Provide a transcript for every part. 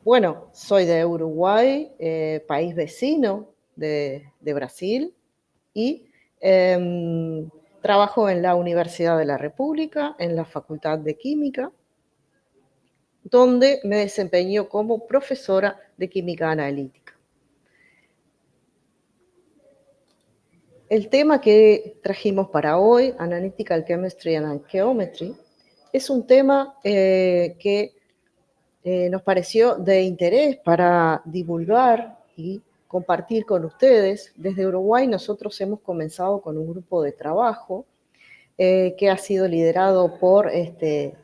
Bueno, soy de Uruguay, país vecino de Brasil, y trabajo en la Universidad de la República, en la Facultad de Química, donde me desempeño como profesora de química analítica. El tema que trajimos para hoy, Analytical Chemistry and Archaeometry, es un tema que nos pareció de interés para divulgar y compartir con ustedes. Desde Uruguay nosotros hemos comenzado con un grupo de trabajo que ha sido liderado por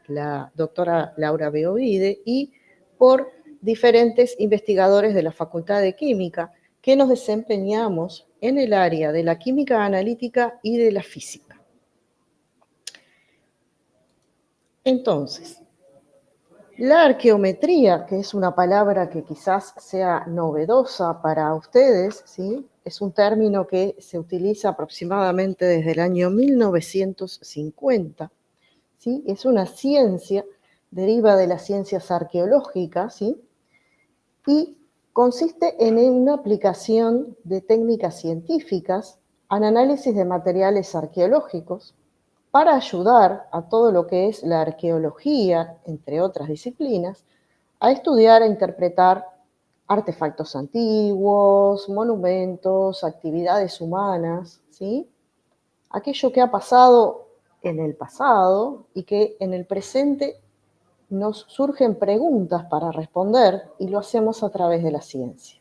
la doctora Laura Beovide y por diferentes investigadores de la Facultad de Química que nos desempeñamos en el área de la química analítica y de la física. Entonces, la arqueometría, que es una palabra que quizás sea novedosa para ustedes, ¿sí? Es un término que se utiliza aproximadamente desde el año 1950, ¿sí? Es una ciencia, deriva de las ciencias arqueológicas, ¿sí? Y consiste en una aplicación de técnicas científicas al análisis de materiales arqueológicos para ayudar a todo lo que es la arqueología, entre otras disciplinas, a estudiar e interpretar artefactos antiguos, monumentos, actividades humanas, ¿sí? Aquello que ha pasado en el pasado y que en el presente nos surgen preguntas para responder y lo hacemos a través de la ciencia.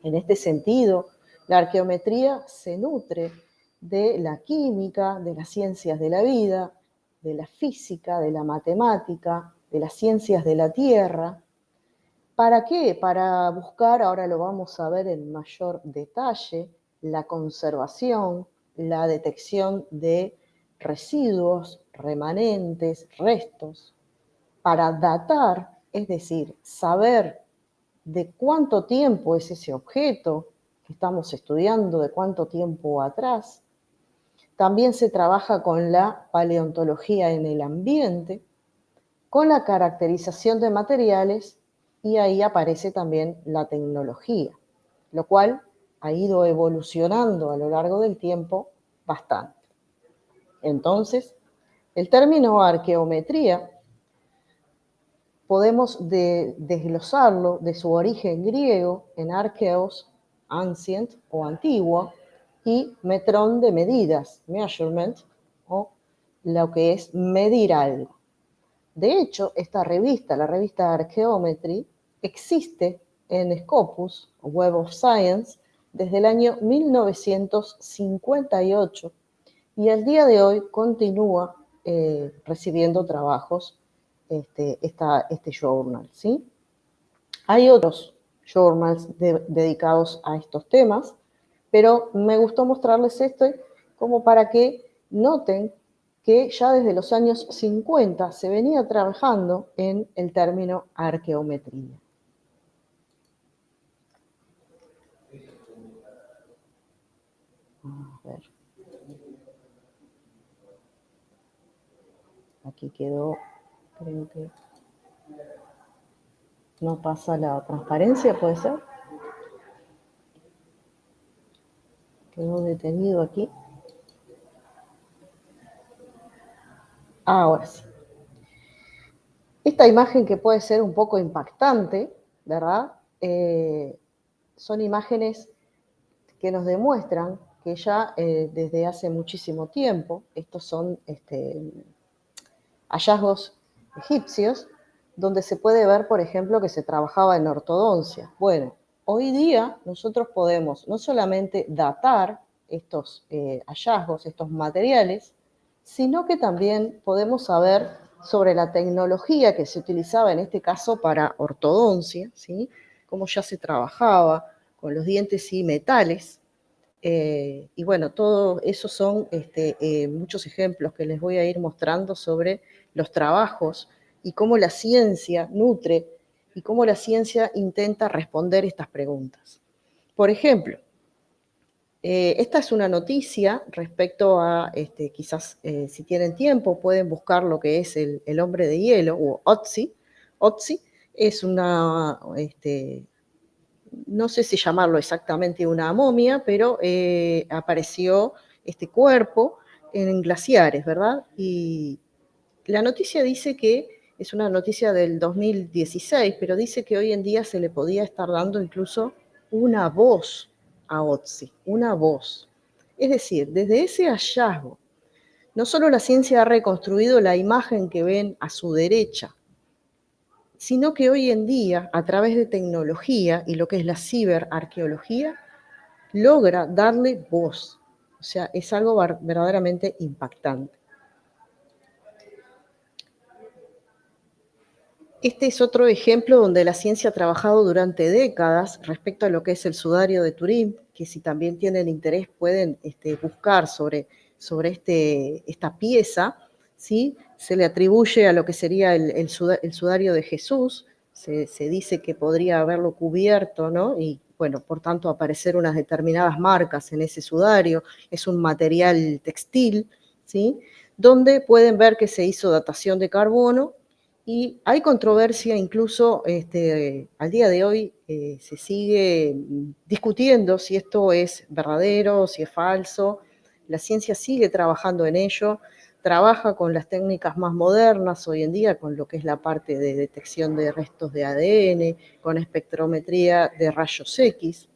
En este sentido, la arqueometría se nutre de la química, de las ciencias de la vida, de la física, de la matemática, de las ciencias de la tierra. ¿Para qué? Para buscar, ahora lo vamos a ver en mayor detalle, la conservación, la detección de residuos, remanentes, restos, para datar, es decir, saber de cuánto tiempo es ese objeto que estamos estudiando, de cuánto tiempo atrás. También se trabaja con la paleontología en el ambiente, con la caracterización de materiales, y ahí aparece también la tecnología, lo cual ha ido evolucionando a lo largo del tiempo bastante. Entonces, el término arqueometría podemos desglosarlo de su origen griego en archeos, ancient o antiguo, y metrón de medidas, measurement, o lo que es medir algo. De hecho, esta revista, la revista Archaeometry, existe en Scopus, Web of Science, desde el año 1958 y al día de hoy continúa recibiendo trabajos este journal, ¿sí? Hay otros journals dedicados a estos temas, pero me gustó mostrarles este como para que noten que ya desde los años 50 se venía trabajando en el término arqueometría. A ver. Aquí quedó, creo que no pasa la transparencia, ¿puede ser? Quedó detenido aquí. Ahora sí. Esta imagen que puede ser un poco impactante, ¿verdad? Son imágenes que nos demuestran que ya desde hace muchísimo tiempo, estos son hallazgos egipcios, donde se puede ver, por ejemplo, que se trabajaba en ortodoncia. Bueno, hoy día nosotros podemos no solamente datar estos hallazgos, estos materiales, sino que también podemos saber sobre la tecnología que se utilizaba en este caso para ortodoncia, ¿sí? Cómo ya se trabajaba con los dientes y metales. Y bueno, todo eso son muchos ejemplos que les voy a ir mostrando sobre los trabajos y cómo la ciencia nutre y cómo la ciencia intenta responder estas preguntas. Por ejemplo, esta es una noticia respecto a, quizás si tienen tiempo, pueden buscar lo que es el hombre de hielo, o Otzi, Es una, no sé si llamarlo exactamente una momia, pero apareció este cuerpo en glaciares, ¿verdad? Y la noticia dice que es una noticia del 2016, pero dice que hoy en día se le podía estar dando incluso una voz a Otzi, una voz. Es decir, desde ese hallazgo, no solo la ciencia ha reconstruido la imagen que ven a su derecha, sino que hoy en día, a través de tecnología y lo que es la ciberarqueología, logra darle voz. O sea, es algo verdaderamente impactante. Este es otro ejemplo donde la ciencia ha trabajado durante décadas respecto a lo que es el sudario de Turín, que si también tienen interés pueden buscar sobre esta pieza, ¿sí? Se le atribuye a lo que sería el sudario de Jesús, se dice que podría haberlo cubierto, ¿no? Y bueno, por tanto aparecer unas determinadas marcas en ese sudario, es un material textil, ¿sí? Donde pueden ver que se hizo datación de carbono. Y hay controversia, incluso al día de hoy se sigue discutiendo si esto es verdadero, si es falso. La ciencia sigue trabajando en ello, trabaja con las técnicas más modernas hoy en día, con lo que es la parte de detección de restos de ADN, con espectrometría de rayos X.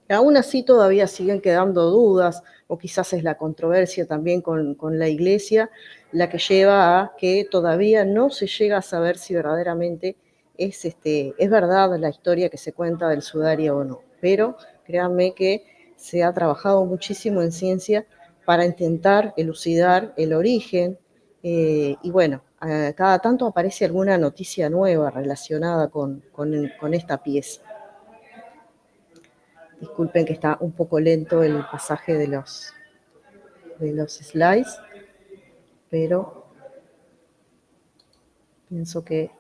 Aún así todavía siguen quedando dudas, o quizás es la controversia también con la Iglesia, la que lleva a que todavía no se llega a saber si verdaderamente es verdad la historia que se cuenta del sudario o no. Pero créanme que se ha trabajado muchísimo en ciencia para intentar elucidar el origen, y bueno, cada tanto aparece alguna noticia nueva relacionada con esta pieza. Disculpen que está un poco lento el pasaje de los slides, pero pienso que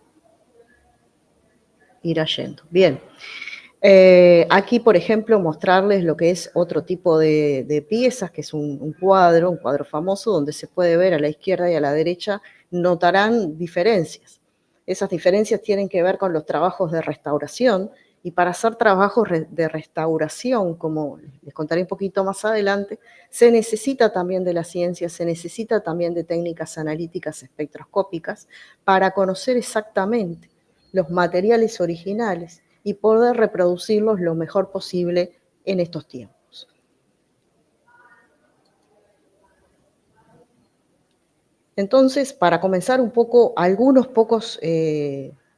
irá yendo. Bien. Aquí, por ejemplo, mostrarles lo que es otro tipo de piezas, que es un cuadro famoso, donde se puede ver a la izquierda y a la derecha, notarán diferencias. Esas diferencias tienen que ver con los trabajos de restauración, y para hacer trabajos de restauración, como les contaré un poquito más adelante, se necesita también de la ciencia, se necesita también de técnicas analíticas espectroscópicas para conocer exactamente los materiales originales y poder reproducirlos lo mejor posible en estos tiempos. Entonces, para comenzar un poco, algunos pocos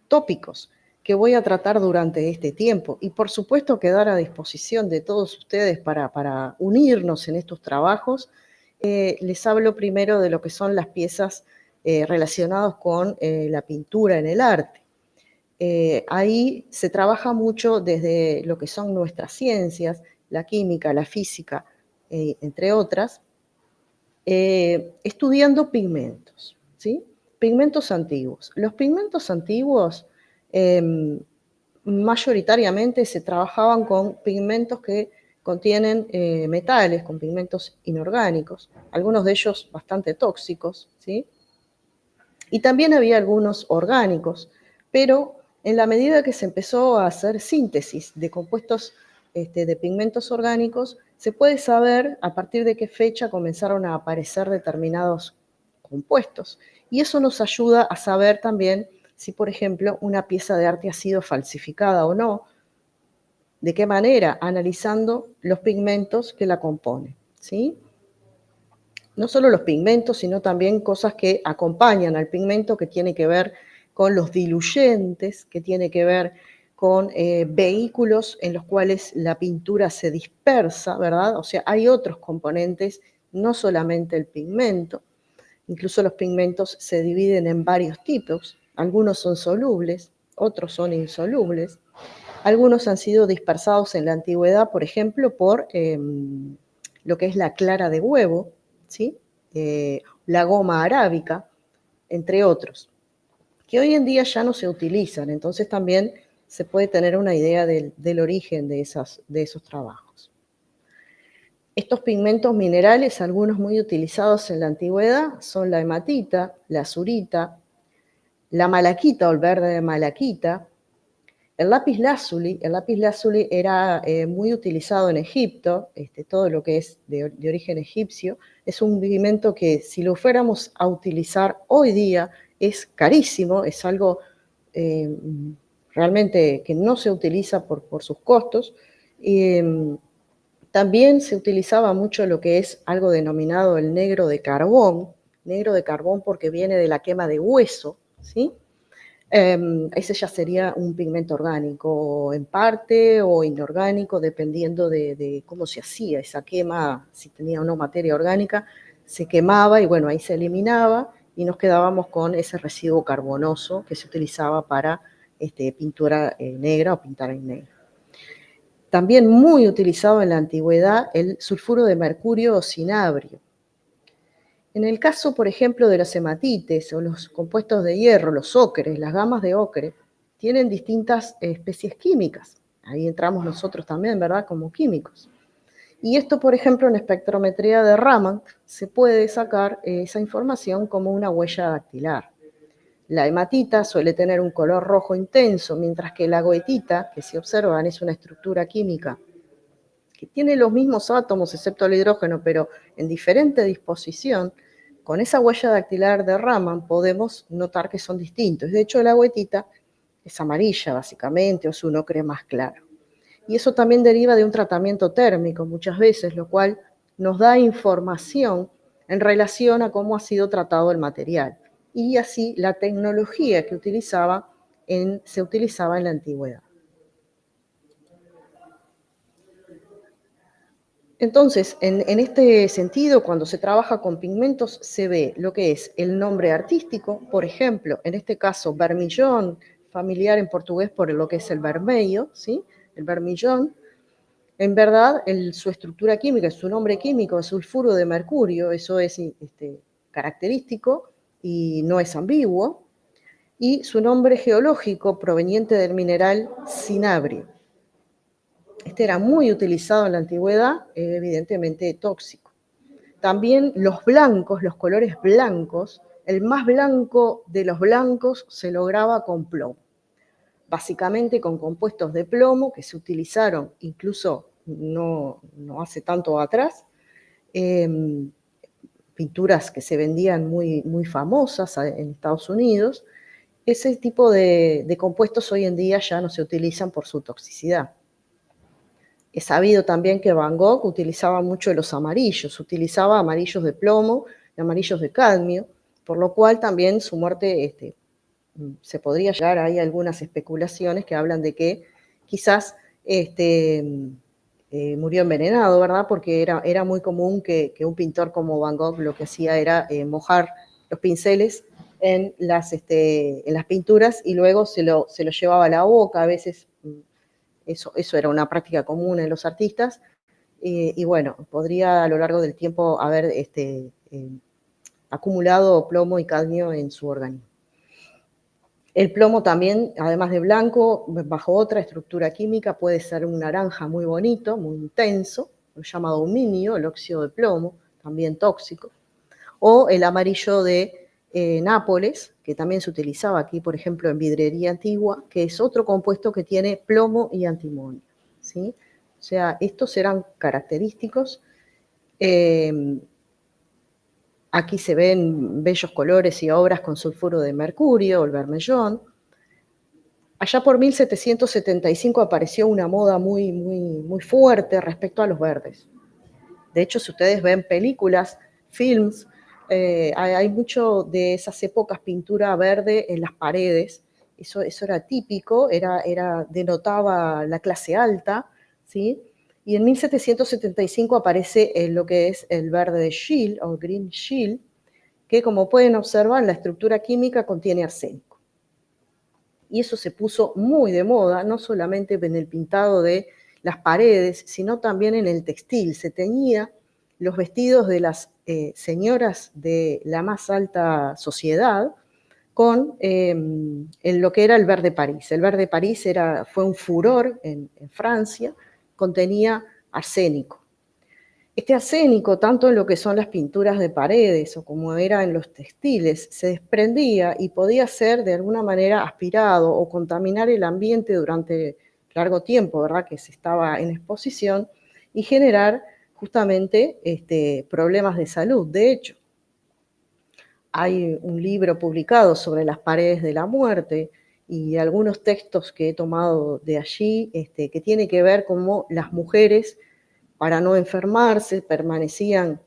tópicos que voy a tratar durante este tiempo, y por supuesto quedar a disposición de todos ustedes para unirnos en estos trabajos. Les hablo primero de lo que son las piezas relacionadas con la pintura en el arte. Ahí se trabaja mucho desde lo que son nuestras ciencias, la química, la física, entre otras, estudiando pigmentos, ¿sí? Pigmentos antiguos. Los pigmentos antiguos mayoritariamente se trabajaban con pigmentos que contienen metales, con pigmentos inorgánicos, algunos de ellos bastante tóxicos, ¿sí? Y también había algunos orgánicos, pero en la medida que se empezó a hacer síntesis de compuestos de pigmentos orgánicos, se puede saber a partir de qué fecha comenzaron a aparecer determinados compuestos. Y eso nos ayuda a saber también si, por ejemplo, una pieza de arte ha sido falsificada o no, de qué manera, analizando los pigmentos que la componen, ¿sí? No solo los pigmentos, sino también cosas que acompañan al pigmento, que tiene que ver con los diluyentes, que tiene que ver con vehículos en los cuales la pintura se dispersa, ¿verdad? O sea, hay otros componentes, no solamente el pigmento. Incluso los pigmentos se dividen en varios tipos. Algunos son solubles, otros son insolubles. Algunos han sido dispersados en la antigüedad, por ejemplo, por lo que es la clara de huevo, ¿sí? La goma arábica, entre otros, que hoy en día ya no se utilizan. Entonces también se puede tener una idea del origen de esos trabajos. Estos pigmentos minerales, algunos muy utilizados en la antigüedad, son la hematita, la azurita, la malaquita o el verde de malaquita. El lápiz lazuli era muy utilizado en Egipto, todo lo que es de origen egipcio, es un pigmento que si lo fuéramos a utilizar hoy día es carísimo, es algo realmente que no se utiliza por sus costos. También se utilizaba mucho lo que es algo denominado el negro de carbón porque viene de la quema de hueso, ¿sí? Ese ya sería un pigmento orgánico en parte o inorgánico, dependiendo de cómo se hacía esa quema, si tenía o no materia orgánica, se quemaba y bueno, ahí se eliminaba y nos quedábamos con ese residuo carbonoso que se utilizaba para pintura negra o pintar en negro. También muy utilizado en la antigüedad el sulfuro de mercurio o cinabrio. En el caso, por ejemplo, de las hematites o los compuestos de hierro, los ocres, las gamas de ocre, tienen distintas especies químicas. Ahí entramos nosotros también, ¿verdad?, como químicos. Y esto, por ejemplo, en espectrometría de Raman se puede sacar esa información como una huella dactilar. La hematita suele tener un color rojo intenso, mientras que la goetita, que si observan es una estructura química que tiene los mismos átomos excepto el hidrógeno, pero en diferente disposición. Con esa huella dactilar de Raman podemos notar que son distintos. De hecho, la goetita es amarilla, básicamente, o es un ocre más claro. Y eso también deriva de un tratamiento térmico muchas veces, lo cual nos da información en relación a cómo ha sido tratado el material. Y así la tecnología que se utilizaba en la antigüedad. Entonces, en este sentido, cuando se trabaja con pigmentos, se ve lo que es el nombre artístico, por ejemplo, en este caso, vermillón, familiar en portugués por lo que es el vermelho, ¿sí? El vermillón. En verdad, su estructura química, su nombre químico es sulfuro de mercurio, eso es característico y no es ambiguo, y su nombre geológico proveniente del mineral cinabrio. Este era muy utilizado en la antigüedad, evidentemente tóxico. También los blancos, los colores blancos, el más blanco de los blancos se lograba con plomo. Básicamente con compuestos de plomo que se utilizaron incluso no hace tanto atrás, pinturas que se vendían muy famosas en Estados Unidos. Ese tipo de compuestos hoy en día ya no se utilizan por su toxicidad. Es sabido también que Van Gogh utilizaba mucho los amarillos, utilizaba amarillos de plomo y amarillos de cadmio, por lo cual también su muerte se podría llegar, hay algunas especulaciones que hablan de que quizás murió envenenado, ¿verdad? Porque era muy común que un pintor como Van Gogh lo que hacía era mojar los pinceles en las pinturas y luego se lo llevaba a la boca, a veces. Eso era una práctica común en los artistas, y bueno, podría a lo largo del tiempo haber acumulado plomo y cadmio en su organismo. El plomo también, además de blanco, bajo otra estructura química, puede ser un naranja muy bonito, muy intenso, llamado aluminio, el óxido de plomo, también tóxico, o el amarillo de Nápoles, que también se utilizaba aquí, por ejemplo, en vidrería antigua, que es otro compuesto que tiene plomo y antimonio, ¿sí? O sea, estos eran característicos. Aquí se ven bellos colores y obras con sulfuro de mercurio, el vermellón. Allá por 1775 apareció una moda muy fuerte respecto a los verdes. De hecho, si ustedes ven películas, films, hay mucho de esas épocas pintura verde en las paredes. Eso era típico, denotaba la clase alta, ¿sí? Y en 1775 aparece lo que es el verde de Scheele o green Scheele, que como pueden observar, la estructura química contiene arsénico. Y eso se puso muy de moda, no solamente en el pintado de las paredes, sino también en el textil. Se teñía los vestidos de las señoras de la más alta sociedad con lo que era el verde París. El verde París fue un furor en Francia, contenía arsénico. Este arsénico, tanto en lo que son las pinturas de paredes o como era en los textiles, se desprendía y podía ser de alguna manera aspirado o contaminar el ambiente durante largo tiempo, ¿verdad?, que se estaba en exposición y generar justamente problemas de salud. De hecho, hay un libro publicado sobre las paredes de la muerte y algunos textos que he tomado de allí que tiene que ver cómo las mujeres, para no enfermarse, permanecían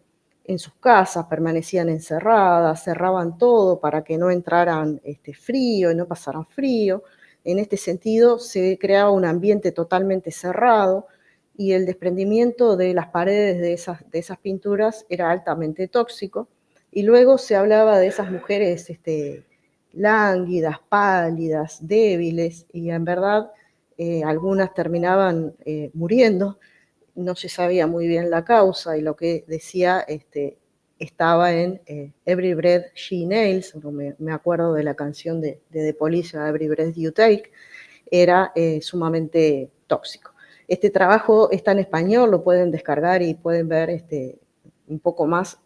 en sus casas, permanecían encerradas, cerraban todo para que no entraran frío y no pasaran frío. En este sentido, se creaba un ambiente totalmente cerrado y el desprendimiento de las paredes de esas pinturas era altamente tóxico. Y luego se hablaba de esas mujeres lánguidas, pálidas, débiles, y en verdad algunas terminaban muriendo. No se sabía muy bien la causa y lo que decía estaba en Every Breath She Nails, me acuerdo de la canción de The Police, Every Breath You Take, era sumamente tóxico. Este trabajo está en español, lo pueden descargar y pueden ver un poco más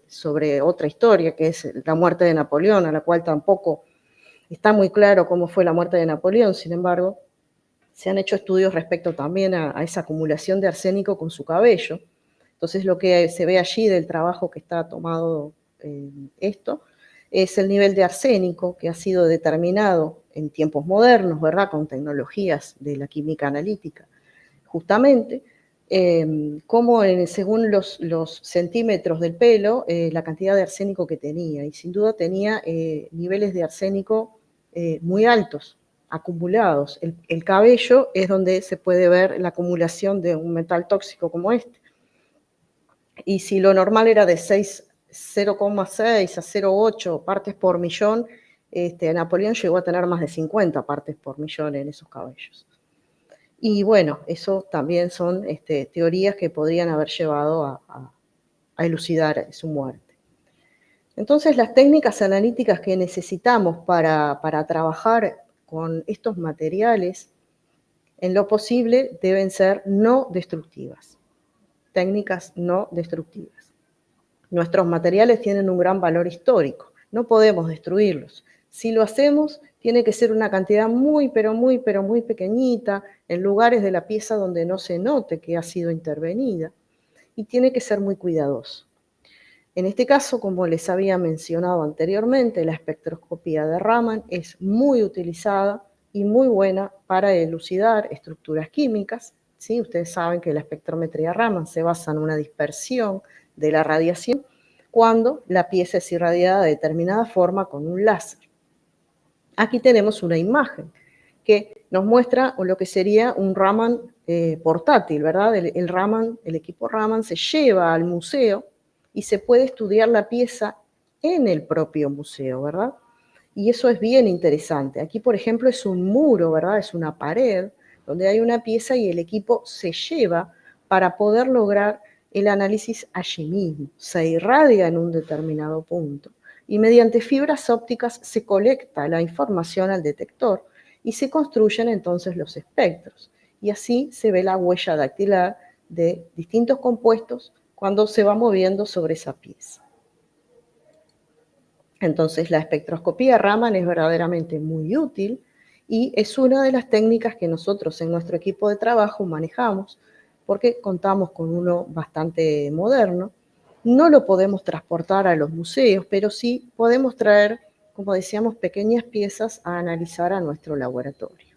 sobre otra historia, que es la muerte de Napoleón, a la cual tampoco está muy claro cómo fue la muerte de Napoleón. Sin embargo, se han hecho estudios respecto también a esa acumulación de arsénico con su cabello. Entonces, lo que se ve allí del trabajo que está tomado esto es el nivel de arsénico que ha sido determinado en tiempos modernos, ¿verdad?, con tecnologías de la química analítica, justamente, como según los centímetros del pelo, la cantidad de arsénico que tenía, y sin duda tenía niveles de arsénico muy altos, acumulados. El cabello es donde se puede ver la acumulación de un metal tóxico como este. Y si lo normal era de 0,6 a 0,8 partes por millón, Napoleón llegó a tener más de 50 partes por millón en esos cabellos. Y bueno, eso también son teorías que podrían haber llevado a elucidar su muerte. Entonces, las técnicas analíticas que necesitamos para trabajar con estos materiales, en lo posible, deben ser no destructivas. Técnicas no destructivas. Nuestros materiales tienen un gran valor histórico, no podemos destruirlos. Si lo hacemos, tiene que ser una cantidad muy, pero muy, pero muy pequeñita, en lugares de la pieza donde no se note que ha sido intervenida, y tiene que ser muy cuidadoso. En este caso, como les había mencionado anteriormente, la espectroscopía de Raman es muy utilizada y muy buena para elucidar estructuras químicas. ¿Sí? Ustedes saben que la espectrometría Raman se basa en una dispersión de la radiación cuando la pieza es irradiada de determinada forma con un láser. Aquí tenemos una imagen que nos muestra lo que sería un Raman portátil, ¿verdad? El equipo Raman se lleva al museo y se puede estudiar la pieza en el propio museo, ¿verdad? Y eso es bien interesante. Aquí, por ejemplo, es un muro, ¿verdad? Es una pared donde hay una pieza y el equipo se lleva para poder lograr el análisis allí mismo. Se irradia en un determinado punto y mediante fibras ópticas se colecta la información al detector y se construyen entonces los espectros. Y así se ve la huella dactilar de distintos compuestos cuando se va moviendo sobre esa pieza. Entonces, la espectroscopía Raman es verdaderamente muy útil y es una de las técnicas que nosotros en nuestro equipo de trabajo manejamos porque contamos con uno bastante moderno. No lo podemos transportar a los museos, pero sí podemos traer, como decíamos, pequeñas piezas a analizar a nuestro laboratorio.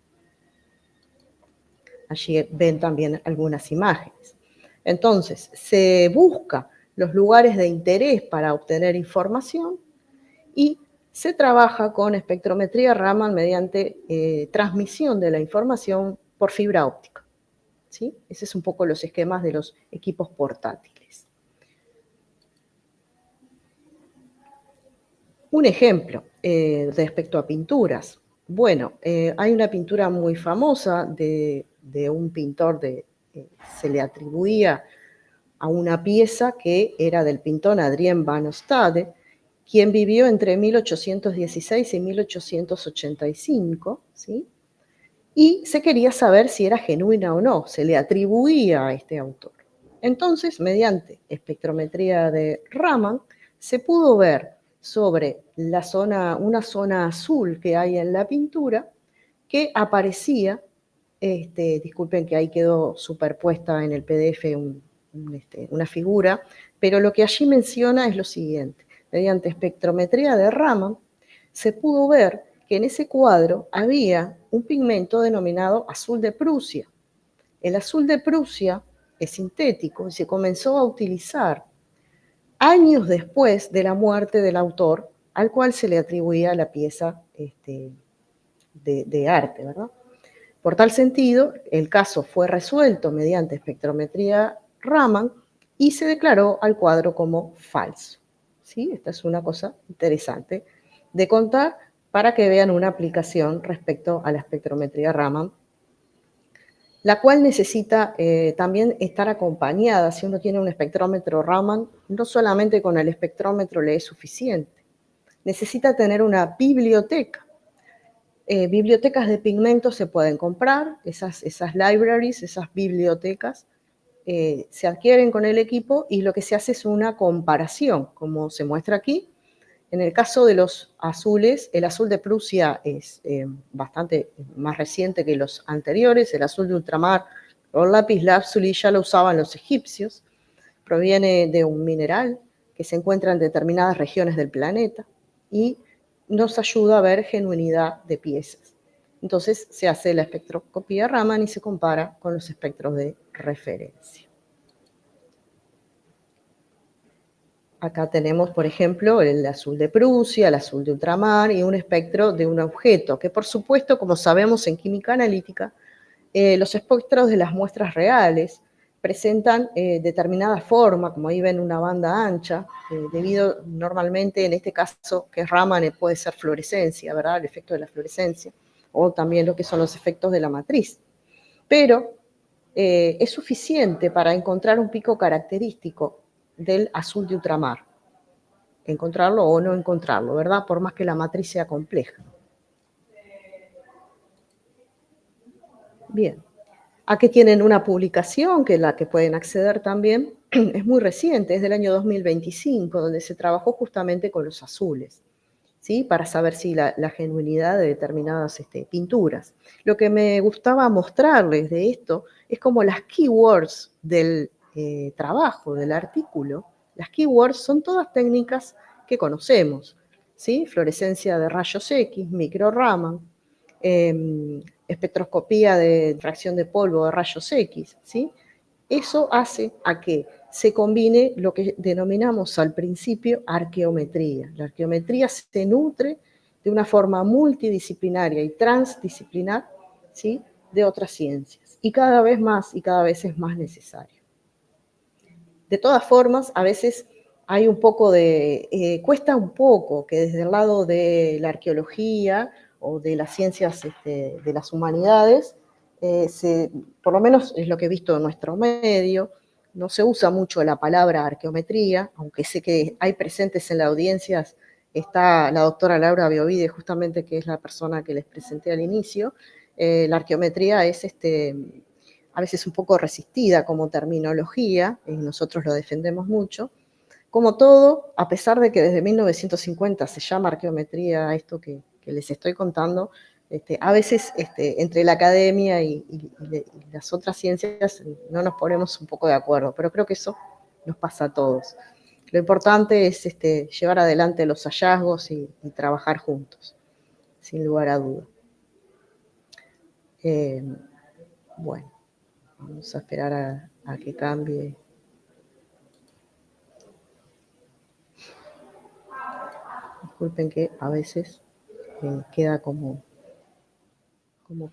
Allí ven también algunas imágenes. Entonces, se busca los lugares de interés para obtener información y se trabaja con espectrometría Raman mediante transmisión de la información por fibra óptica. ¿Sí? Ese es un poco los esquemas de los equipos portátiles. Un ejemplo respecto a pinturas. Bueno, hay una pintura muy famosa de un pintor se le atribuía a una pieza que era del pintor Adrien van Ostade, quien vivió entre 1816 y 1885, ¿sí? Y se quería saber si era genuina o no, se le atribuía a este autor. Entonces, mediante espectrometría de Raman, se pudo ver sobre una zona azul que hay en la pintura que aparecía, disculpen que ahí quedó superpuesta en el PDF una figura, pero lo que allí menciona es lo siguiente: mediante espectrometría de Raman se pudo ver que en ese cuadro había un pigmento denominado azul de Prusia. El azul de Prusia es sintético y se comenzó a utilizar años después de la muerte del autor al cual se le atribuía la pieza de arte, ¿verdad? Por tal sentido, el caso fue resuelto mediante espectrometría Raman y se declaró al cuadro como falso. ¿Sí? Esta es una cosa interesante de contar para que vean una aplicación respecto a la espectrometría Raman, la cual necesita también estar acompañada. Si uno tiene un espectrómetro Raman, no solamente con el espectrómetro le es suficiente, necesita tener una biblioteca. Bibliotecas de pigmentos se pueden comprar, esas libraries, esas bibliotecas, se adquieren con el equipo y lo que se hace es una comparación, como se muestra aquí. En el caso de los azules, el azul de Prusia es bastante más reciente que los anteriores. El azul de ultramar o lapislázuli ya lo usaban los egipcios. Proviene de un mineral que se encuentra en determinadas regiones del planeta y nos ayuda a ver genuinidad de piezas. Entonces se hace la espectroscopía Raman y se compara con los espectros de referencia. Acá tenemos, por ejemplo, el azul de Prusia, el azul de ultramar y un espectro de un objeto, que por supuesto, como sabemos en química analítica, los espectros de las muestras reales presentan determinada forma, como ahí ven una banda ancha, debido normalmente, en este caso que es Raman, puede ser fluorescencia, ¿verdad? El efecto de la fluorescencia, o también lo que son los efectos de la matriz. Pero es suficiente para encontrar un pico característico del azul de ultramar, encontrarlo o no encontrarlo, ¿verdad? Por más que la matriz sea compleja. Bien, aquí tienen una publicación que la que pueden acceder también, es muy reciente, es del año 2025, donde se trabajó justamente con los azules, ¿sí? Para saber si la genuinidad de determinadas pinturas. Lo que me gustaba mostrarles de esto es como las keywords del trabajo, del artículo. Las keywords son todas técnicas que conocemos, ¿sí? Fluorescencia de rayos X, micro-Raman, espectroscopía de fracción de polvo de rayos X, ¿sí? Eso hace a que se combine lo que denominamos al principio arqueometría. La arqueometría se nutre de una forma multidisciplinaria y transdisciplinar, ¿sí?, de otras ciencias. Y cada vez más y cada vez es más necesario. De todas formas, a veces hay un poco cuesta un poco que desde el lado de la arqueología o de las ciencias de las humanidades, por lo menos es lo que he visto en nuestro medio, no se usa mucho la palabra arqueometría, aunque sé que hay presentes en la audiencia, está la doctora Laura Biovide, justamente, que es la persona que les presenté al inicio. La arqueometría es a veces un poco resistida como terminología, y nosotros lo defendemos mucho. Como todo, a pesar de que desde 1950 se llama arqueometría esto que les estoy contando, a veces entre la academia y las otras ciencias no nos ponemos un poco de acuerdo, pero creo que eso nos pasa a todos. Lo importante es llevar adelante los hallazgos y trabajar juntos, sin lugar a duda. Bueno, vamos a esperar a que cambie. Disculpen que a veces queda como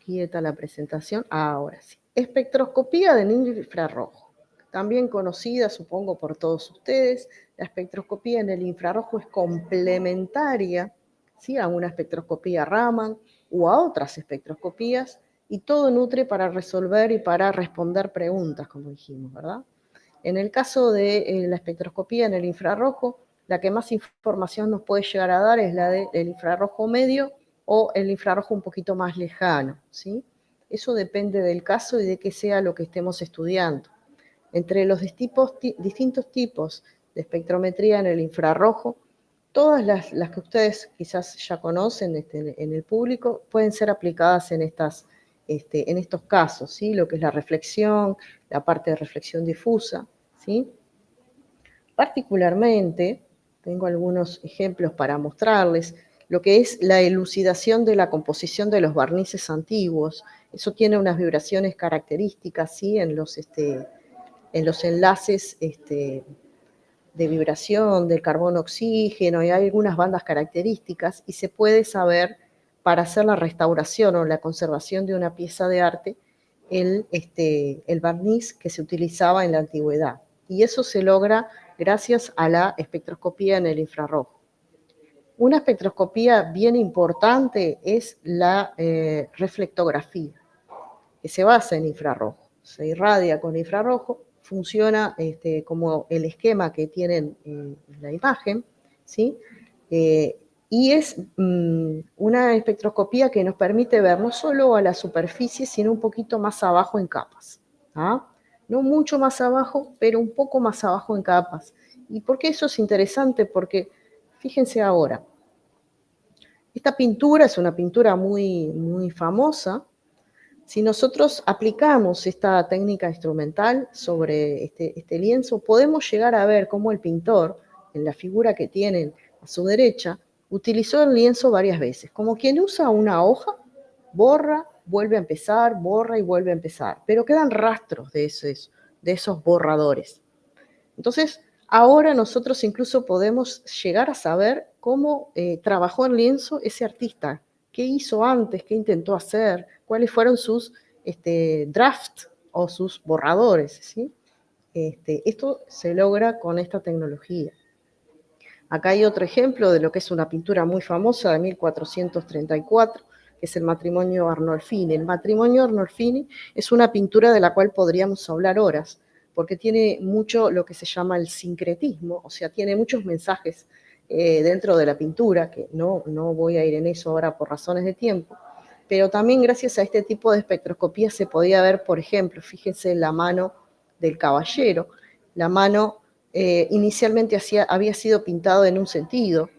quieta la presentación. Ahora sí. Espectroscopía del infrarrojo. También conocida, supongo, por todos ustedes. La espectroscopía en el infrarrojo es complementaria, ¿sí?, a una espectroscopía Raman o a otras espectroscopías, y todo nutre para resolver y para responder preguntas, como dijimos, ¿verdad? En el caso de la espectroscopía en el infrarrojo, la que más información nos puede llegar a dar es la del infrarrojo medio o el infrarrojo un poquito más lejano, ¿sí? Eso depende del caso y de qué sea lo que estemos estudiando. Entre los distintos tipos de espectrometría en el infrarrojo, todas las que ustedes quizás ya conocen en el público pueden ser aplicadas en estos casos, ¿sí? Lo que es la reflexión, la parte de reflexión difusa, ¿sí? Particularmente, tengo algunos ejemplos para mostrarles, lo que es la elucidación de la composición de los barnices antiguos. Eso tiene unas vibraciones características, ¿sí? En los enlaces de vibración del carbono-oxígeno, y hay algunas bandas características, y se puede saber, para hacer la restauración o la conservación de una pieza de arte, el barniz que se utilizaba en la antigüedad. Y eso se logra gracias a la espectroscopía en el infrarrojo. Una espectroscopía bien importante es la reflectografía, que se basa en infrarrojo. Se irradia con infrarrojo, funciona como el esquema que tienen en la imagen, ¿sí? Y es una espectroscopía que nos permite ver no solo a la superficie, sino un poquito más abajo en capas. ¿Ah? No mucho más abajo, pero un poco más abajo en capas. ¿Y por qué eso es interesante? Porque fíjense ahora, esta pintura es una pintura muy, muy famosa. Si nosotros aplicamos esta técnica instrumental sobre este lienzo, podemos llegar a ver cómo el pintor, en la figura que tienen a su derecha, utilizó el lienzo varias veces. Como quien usa una hoja, borra, vuelve a empezar, borra y vuelve a empezar. Pero quedan rastros de esos borradores. Entonces, ahora nosotros incluso podemos llegar a saber cómo trabajó el lienzo ese artista, qué hizo antes, qué intentó hacer, cuáles fueron sus drafts o sus borradores, ¿sí? Esto se logra con esta tecnología. Acá hay otro ejemplo de lo que es una pintura muy famosa de 1434, que es el matrimonio Arnolfini. El matrimonio Arnolfini es una pintura de la cual podríamos hablar horas, porque tiene mucho lo que se llama el sincretismo, o sea, tiene muchos mensajes dentro de la pintura, que no voy a ir en eso ahora por razones de tiempo, pero también gracias a este tipo de espectroscopía se podía ver, por ejemplo, fíjense la mano del caballero, la mano inicialmente había sido pintado en un sentido,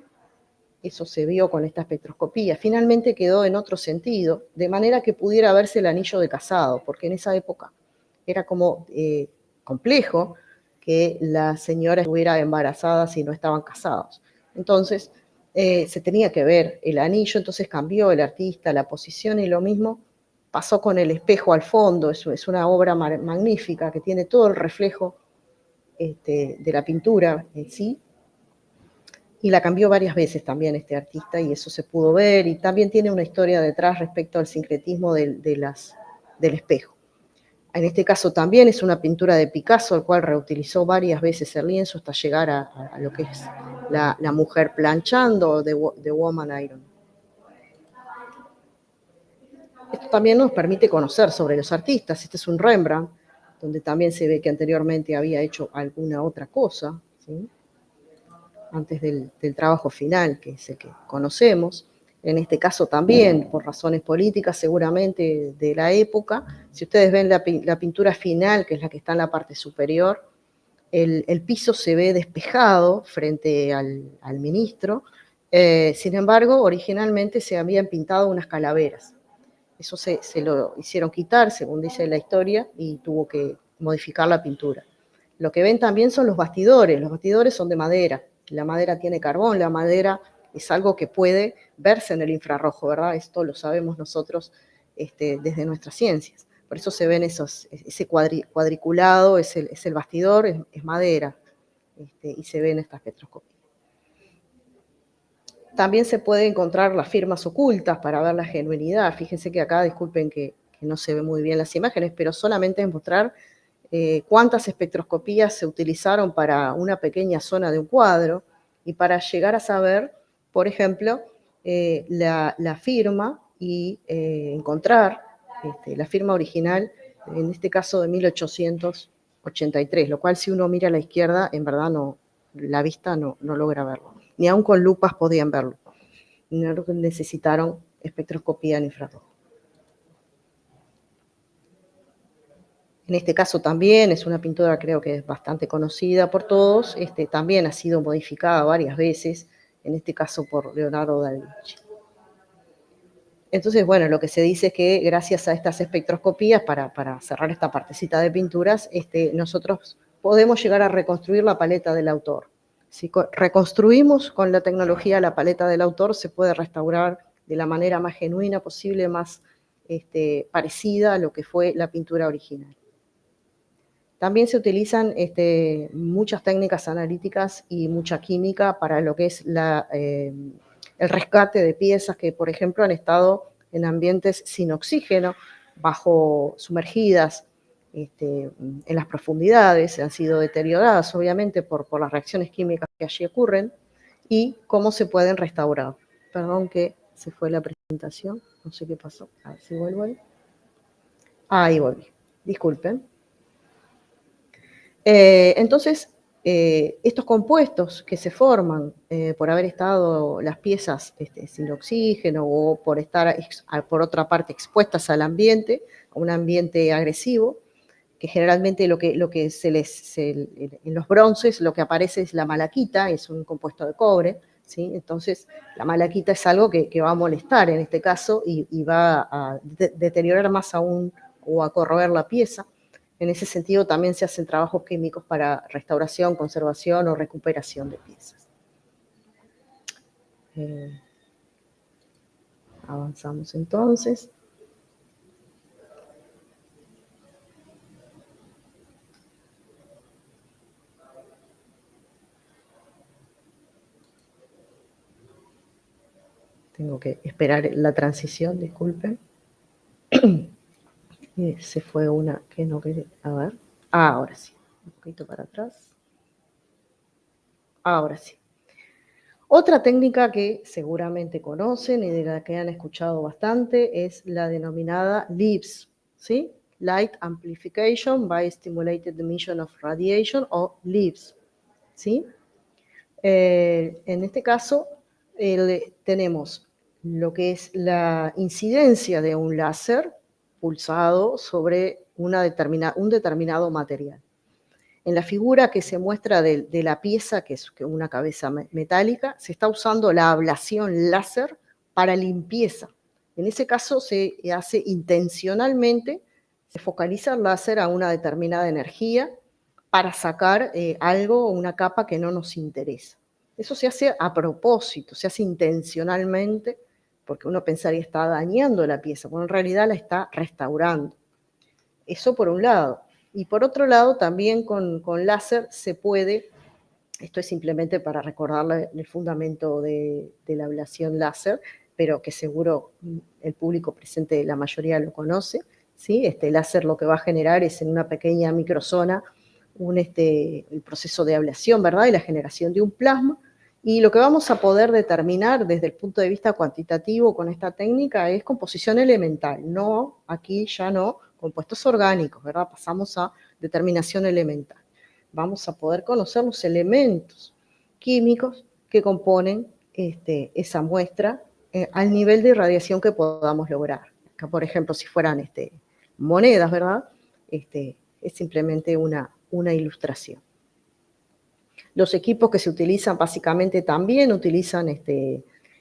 eso se vio con esta espectroscopía, finalmente quedó en otro sentido, de manera que pudiera verse el anillo de casado, porque en esa época era como complejo que la señora estuviera embarazada si no estaban casados. Entonces, se tenía que ver el anillo, entonces cambió el artista la posición, y lo mismo pasó con el espejo al fondo. Es una obra magnífica que tiene todo el reflejo de la pintura en sí, y la cambió varias veces también este artista, y eso se pudo ver, y también tiene una historia detrás respecto al sincretismo del espejo. En este caso también es una pintura de Picasso, el cual reutilizó varias veces el lienzo hasta llegar a lo que es la mujer planchando, The Woman Iron. Esto también nos permite conocer sobre los artistas. Este es un Rembrandt, donde también se ve que anteriormente había hecho alguna otra cosa, ¿sí? Antes del trabajo final, que es el que conocemos. En este caso también, por razones políticas seguramente de la época. Si ustedes ven la pintura final, que es la que está en la parte superior, el piso se ve despejado frente al ministro. Sin embargo, originalmente se habían pintado unas calaveras. Eso se lo hicieron quitar, según dice la historia, y tuvo que modificar la pintura. Lo que ven también son los bastidores son de madera. La madera tiene carbón, la madera es algo que puede verse en el infrarrojo, ¿verdad? Esto lo sabemos nosotros desde nuestras ciencias. Por eso se ven ese cuadriculado, es el bastidor, es madera, y se ve en esta espectroscopía. También se puede encontrar las firmas ocultas para ver la genuinidad. Fíjense que acá, disculpen que no se ve muy bien las imágenes, pero solamente es mostrar cuántas espectroscopías se utilizaron para una pequeña zona de un cuadro, y para llegar a saber, por ejemplo, la firma, y encontrar la firma original, en este caso de 1883, lo cual, si uno mira a la izquierda, en verdad la vista no logra verlo. Ni aun con lupas podían verlo. Necesitaron espectroscopía en infrarrojo. En este caso también es una pintura, creo que es bastante conocida por todos, también ha sido modificada varias veces, en este caso por Leonardo da Vinci. Entonces, bueno, lo que se dice es que gracias a estas espectroscopías, para cerrar esta partecita de pinturas, nosotros podemos llegar a reconstruir la paleta del autor. Si reconstruimos con la tecnología la paleta del autor, se puede restaurar de la manera más genuina posible, más parecida a lo que fue la pintura original. También se utilizan muchas técnicas analíticas y mucha química para lo que es el rescate de piezas que, por ejemplo, han estado en ambientes sin oxígeno, sumergidas en las profundidades, han sido deterioradas, obviamente, por las reacciones químicas que allí ocurren, y cómo se pueden restaurar. Perdón que se fue la presentación, no sé qué pasó. A ver si vuelvo ahí. Ahí volví, disculpen. Entonces, estos compuestos que se forman por haber estado las piezas sin oxígeno o por estar, por otra parte, expuestas al ambiente, a un ambiente agresivo, que generalmente en los bronces lo que aparece es la malaquita, es un compuesto de cobre, ¿sí? Entonces la malaquita es algo que va a molestar en este caso y va a deteriorar más aún o a corroer la pieza. En ese sentido también se hacen trabajos químicos para restauración, conservación o recuperación de piezas. Avanzamos entonces. Tengo que esperar la transición, disculpen. Se fue una que no quería. A ver. Ahora sí. Un poquito para atrás. Ahora sí. Otra técnica que seguramente conocen y de la que han escuchado bastante es la denominada LIBS, ¿sí? Light Amplification by Stimulated Emission of Radiation, o LIBS, ¿sí? En este caso tenemos lo que es la incidencia de un láser pulsado sobre un determinado material. En la figura que se muestra de la pieza, que es una cabeza metálica, se está usando la ablación láser para limpieza. En ese caso se hace intencionalmente, se focaliza el láser a una determinada energía para sacar algo o una capa que no nos interesa. Eso se hace a propósito, se hace intencionalmente, porque uno pensaría que está dañando la pieza, pero en realidad la está restaurando. Eso por un lado. Y por otro lado, también con láser se puede, esto es simplemente para recordarle el fundamento de la ablación láser, pero que seguro el público presente, la mayoría lo conoce, ¿sí? Este láser lo que va a generar es en una pequeña microzona el proceso de ablación, ¿verdad? Y la generación de un plasma. Y lo que vamos a poder determinar desde el punto de vista cuantitativo con esta técnica es composición elemental, no, aquí ya no, compuestos orgánicos, ¿verdad? Pasamos a determinación elemental. Vamos a poder conocer los elementos químicos que componen esa muestra al nivel de irradiación que podamos lograr. Acá, por ejemplo, si fueran monedas, ¿verdad? Es simplemente una ilustración. Los equipos que se utilizan básicamente también utilizan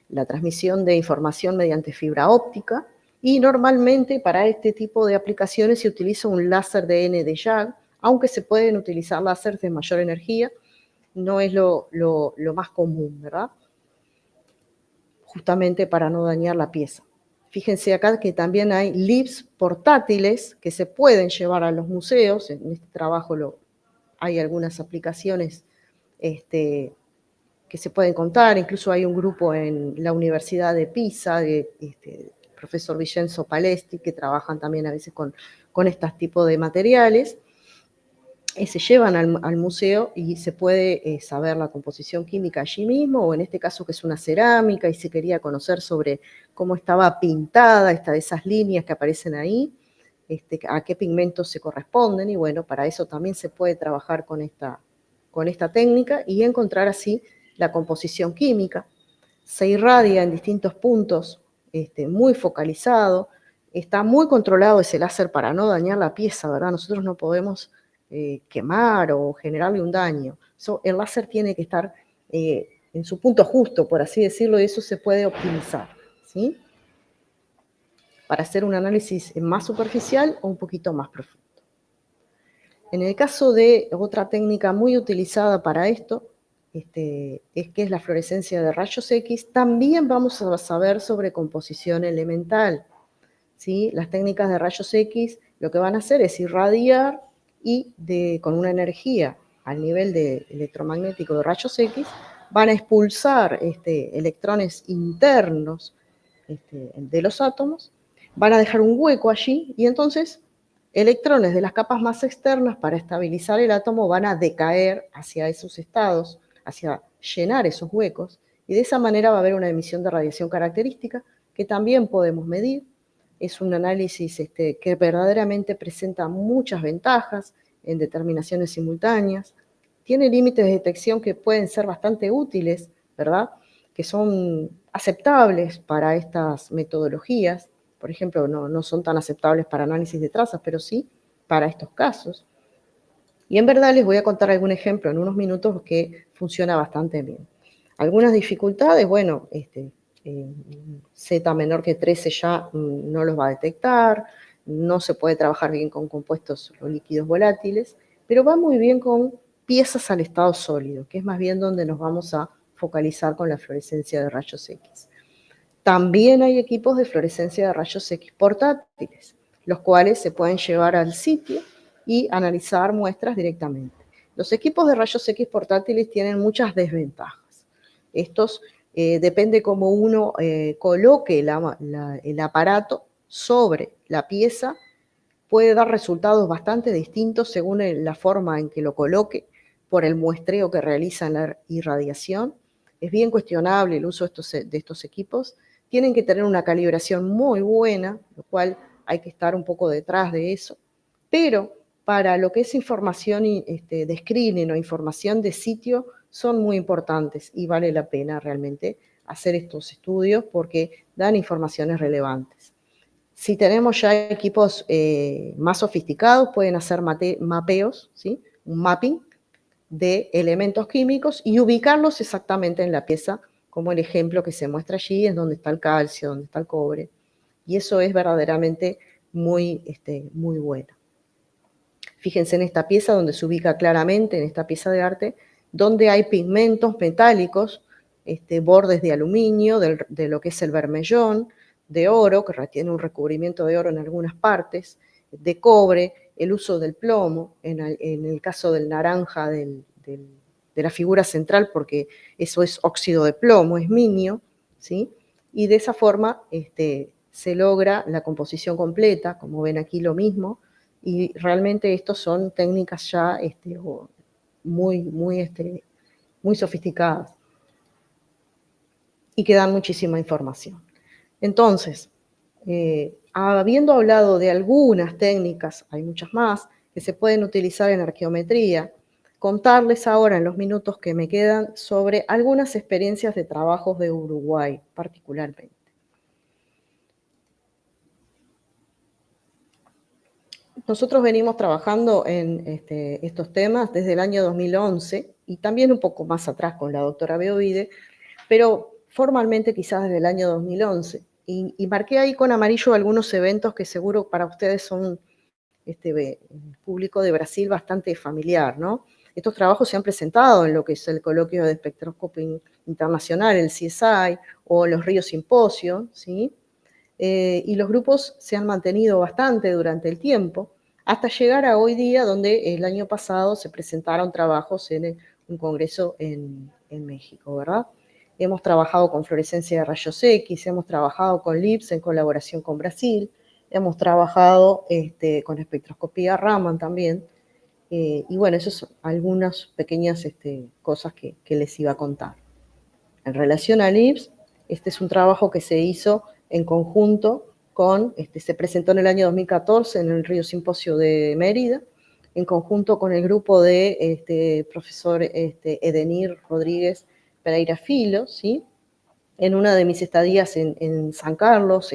la transmisión de información mediante fibra óptica, y normalmente para este tipo de aplicaciones se utiliza un láser de N de YAG, aunque se pueden utilizar láseres de mayor energía, no es lo más común, ¿verdad? Justamente para no dañar la pieza. Fíjense acá que también hay LIBS portátiles que se pueden llevar a los museos. En este trabajo hay algunas aplicaciones que se pueden contar. Incluso hay un grupo en la Universidad de Pisa, profesor Vincenzo Palesti, que trabajan también a veces con este tipo de materiales. Se llevan al museo y se puede saber la composición química allí mismo, o en este caso que es una cerámica y se quería conocer sobre cómo estaba pintada esas líneas que aparecen ahí, a qué pigmentos se corresponden, y bueno, para eso también se puede trabajar con esta técnica y encontrar así la composición química. Se irradia en distintos puntos muy focalizado, está muy controlado ese láser para no dañar la pieza, ¿verdad? Nosotros no podemos quemar o generarle un daño. El láser tiene que estar en su punto justo, por así decirlo, y eso se puede optimizar, ¿sí? Para hacer un análisis más superficial o un poquito más profundo. En el caso de otra técnica muy utilizada para esto, es que es la fluorescencia de rayos X, también vamos a saber sobre composición elemental, ¿sí? Las técnicas de rayos X lo que van a hacer es irradiar y con una energía al nivel de electromagnético de rayos X, van a expulsar electrones internos de los átomos, van a dejar un hueco allí y entonces electrones de las capas más externas para estabilizar el átomo van a decaer hacia esos estados, hacia llenar esos huecos, y de esa manera va a haber una emisión de radiación característica que también podemos medir. Es un análisis que verdaderamente presenta muchas ventajas en determinaciones simultáneas. Tiene límites de detección que pueden ser bastante útiles, ¿verdad? Que son aceptables para estas metodologías. Por ejemplo, no son tan aceptables para análisis de trazas, pero sí para estos casos. Y en verdad les voy a contar algún ejemplo en unos minutos que funciona bastante bien. Algunas dificultades, bueno, Z menor que 13 ya no los va a detectar, no se puede trabajar bien con compuestos o líquidos volátiles, pero va muy bien con piezas al estado sólido, que es más bien donde nos vamos a focalizar con la fluorescencia de rayos X. También hay equipos de fluorescencia de rayos X portátiles, los cuales se pueden llevar al sitio y analizar muestras directamente. Los equipos de rayos X portátiles tienen muchas desventajas. Estos depende cómo uno coloque el aparato sobre la pieza, puede dar resultados bastante distintos según la forma en que lo coloque, por el muestreo que realiza en la irradiación. Es bien cuestionable el uso de estos equipos. Tienen que tener una calibración muy buena, lo cual hay que estar un poco detrás de eso. Pero para lo que es información de screening o información de sitio, son muy importantes y vale la pena realmente hacer estos estudios porque dan informaciones relevantes. Si tenemos ya equipos más sofisticados, pueden hacer mapeos, ¿sí? Un mapping de elementos químicos y ubicarlos exactamente en la pieza, como el ejemplo que se muestra allí, es donde está el calcio, donde está el cobre. Y eso es verdaderamente muy bueno. Fíjense en esta pieza donde se ubica claramente, en esta pieza de arte, donde hay pigmentos metálicos, bordes de aluminio, de lo que es el vermellón, de oro, que tiene un recubrimiento de oro en algunas partes, de cobre, el uso del plomo, en el caso del naranja de la figura central, porque eso es óxido de plomo, es minio, ¿sí? Y de esa forma se logra la composición completa, como ven aquí lo mismo, y realmente estos son técnicas ya muy sofisticadas y que dan muchísima información. Entonces, habiendo hablado de algunas técnicas, hay muchas más, que se pueden utilizar en arqueometría, contarles ahora en los minutos que me quedan sobre algunas experiencias de trabajos de Uruguay particularmente. Nosotros venimos trabajando en estos temas desde el año 2011 y también un poco más atrás con la doctora Beovide, pero formalmente quizás desde el año 2011. Y marqué ahí con amarillo algunos eventos que seguro para ustedes son público de Brasil bastante familiar, ¿no? Estos trabajos se han presentado en lo que es el Coloquio de Espectroscopia Internacional, el CSI, o los Río Simposio, ¿sí? Y los grupos se han mantenido bastante durante el tiempo, hasta llegar a hoy día, donde el año pasado se presentaron trabajos en un congreso en México, ¿verdad? Hemos trabajado con fluorescencia de rayos X, hemos trabajado con LIBS en colaboración con Brasil, hemos trabajado con espectroscopía Raman también, y bueno, esas son algunas pequeñas cosas que les iba a contar. En relación a LIBS, este es un trabajo que se hizo en conjunto con, se presentó en el año 2014 en el Río Simposio de Mérida, en conjunto con el grupo de profesor Edenir Rodríguez Pereira Filo, ¿sí? En una de mis estadías en San Carlos,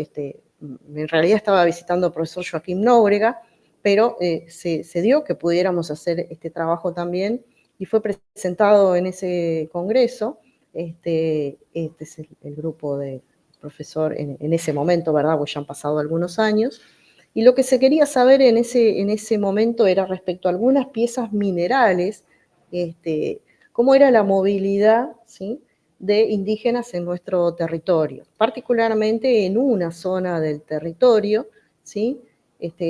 en realidad estaba visitando al profesor Joaquín Nóbrega, pero se dio que pudiéramos hacer este trabajo también y fue presentado en ese congreso. Este es el grupo de profesor en ese momento, ¿verdad? Pues ya han pasado algunos años. Y lo que se quería saber en ese momento era respecto a algunas piezas minerales, cómo era la movilidad, ¿sí?, de indígenas en nuestro territorio, particularmente en una zona del territorio, ¿sí?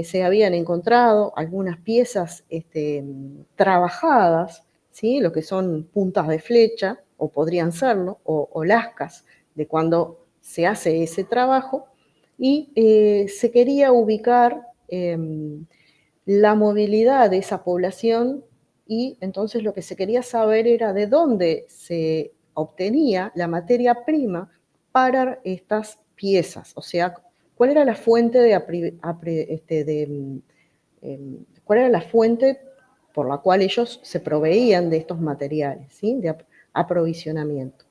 Se habían encontrado algunas piezas trabajadas, ¿sí?, lo que son puntas de flecha, o podrían serlo, o lascas de cuando se hace ese trabajo, y se quería ubicar la movilidad de esa población, y entonces lo que se quería saber era de dónde se obtenía la materia prima para estas piezas, o sea, cuál era la fuente cuál era la fuente por la cual ellos se proveían de estos materiales, ¿sí?, de aprovisionamiento.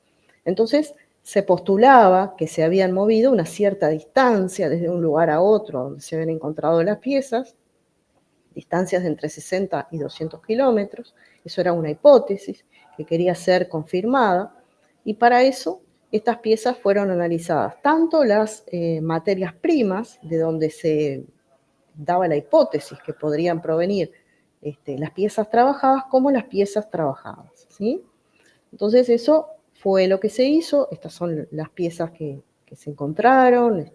Entonces, se postulaba que se habían movido una cierta distancia desde un lugar a otro donde se habían encontrado las piezas, distancias de entre 60 y 200 kilómetros. Eso era una hipótesis que quería ser confirmada, y para eso estas piezas fueron analizadas, tanto las materias primas, de donde se daba la hipótesis que podrían provenir las piezas trabajadas, como las piezas trabajadas, ¿sí? Entonces eso fue lo que se hizo. Estas son las piezas que se encontraron.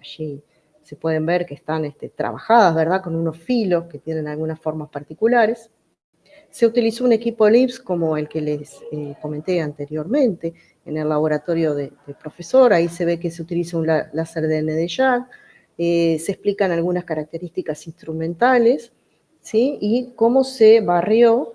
Allí se pueden ver que están trabajadas, ¿verdad?, con unos filos que tienen algunas formas particulares. Se utilizó un equipo LIBS como el que les comenté anteriormente en el laboratorio del profesor. Ahí se ve que se utiliza un láser de Nd:YAG. Se explican algunas características instrumentales, ¿sí?, y cómo se barrió,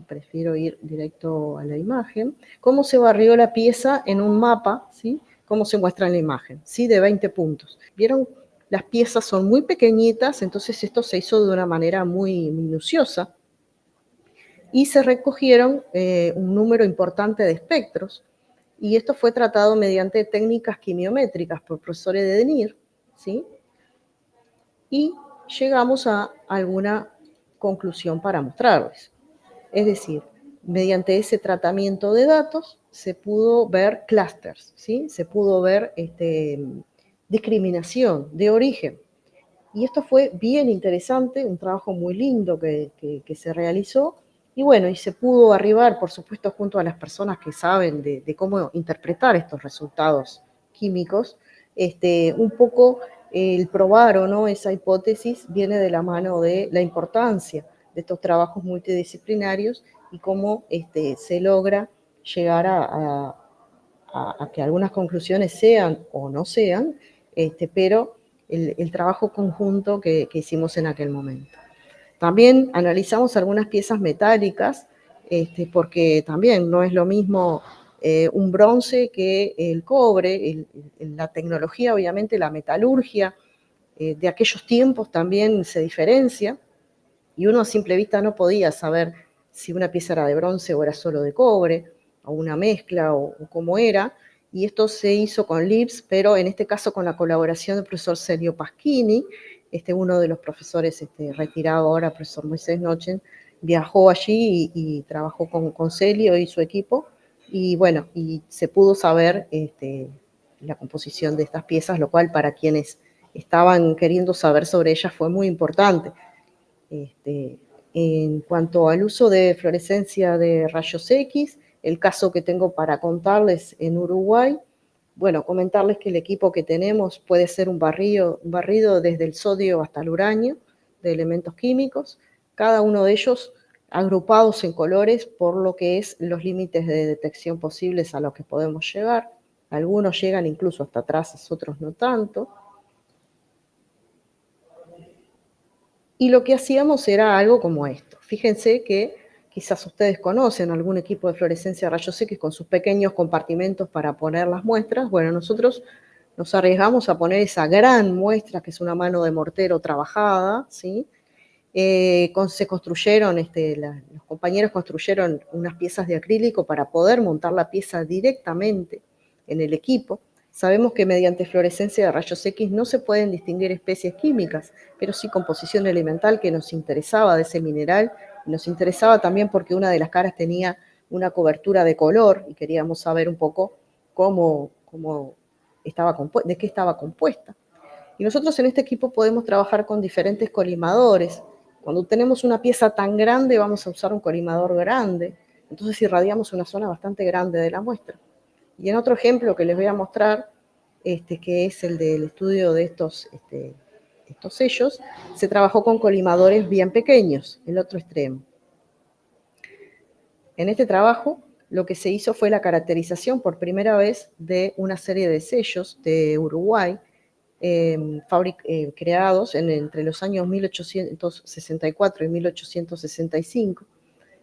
prefiero ir directo a la imagen, cómo se barrió la pieza en un mapa, ¿sí?, cómo se muestra en la imagen, ¿sí?, de 20 puntos. ¿Vieron? Las piezas son muy pequeñitas, entonces esto se hizo de una manera muy minuciosa, y se recogieron un número importante de espectros, y esto fue tratado mediante técnicas quimiométricas por el profesor Edenir, ¿sí?, y llegamos a alguna conclusión para mostrarles. Es decir, mediante ese tratamiento de datos se pudo ver clústeres, ¿sí?, se pudo ver discriminación de origen. Y esto fue bien interesante, un trabajo muy lindo que se realizó, y bueno, y se pudo arribar, por supuesto, junto a las personas que saben de cómo interpretar estos resultados químicos, un poco el probar o no esa hipótesis viene de la mano de la importancia de estos trabajos multidisciplinarios y cómo se logra llegar a que algunas conclusiones sean o no sean, pero el trabajo conjunto que hicimos en aquel momento. También analizamos algunas piezas metálicas, porque también no es lo mismo un bronce que el cobre. La tecnología, obviamente, la metalurgia de aquellos tiempos también se diferencia, y uno a simple vista no podía saber si una pieza era de bronce o era solo de cobre, o una mezcla, o cómo era. Y esto se hizo con LIBS, pero en este caso con la colaboración del profesor Celio Paschini, uno de los profesores retirado ahora, profesor Moisés Nochen, viajó allí y trabajó con Celio y su equipo, y bueno, y se pudo saber la composición de estas piezas, lo cual para quienes estaban queriendo saber sobre ellas fue muy importante. En cuanto al uso de fluorescencia de rayos X, el caso que tengo para contarles en Uruguay, bueno, comentarles que el equipo que tenemos puede ser un barrido desde el sodio hasta el uranio de elementos químicos, cada uno de ellos agrupados en colores por lo que es los límites de detección posibles a los que podemos llegar. Algunos llegan incluso hasta trazas, otros no tanto. Y lo que hacíamos era algo como esto. Fíjense que quizás ustedes conocen algún equipo de fluorescencia de rayos X con sus pequeños compartimentos para poner las muestras. Bueno, nosotros nos arriesgamos a poner esa gran muestra, que es una mano de mortero trabajada, ¿sí? Se construyeron, los compañeros construyeron unas piezas de acrílico para poder montar la pieza directamente en el equipo. Sabemos que mediante fluorescencia de rayos X no se pueden distinguir especies químicas, pero sí composición elemental que nos interesaba de ese mineral. Nos interesaba también porque una de las caras tenía una cobertura de color y queríamos saber un poco de qué estaba compuesta. Y nosotros en este equipo podemos trabajar con diferentes colimadores. Cuando tenemos una pieza tan grande vamos a usar un colimador grande, entonces irradiamos una zona bastante grande de la muestra. Y en otro ejemplo que les voy a mostrar, que es el del estudio de estos sellos, se trabajó con colimadores bien pequeños, el otro extremo. En este trabajo lo que se hizo fue la caracterización por primera vez de una serie de sellos de Uruguay, creados entre los años 1864 y 1865.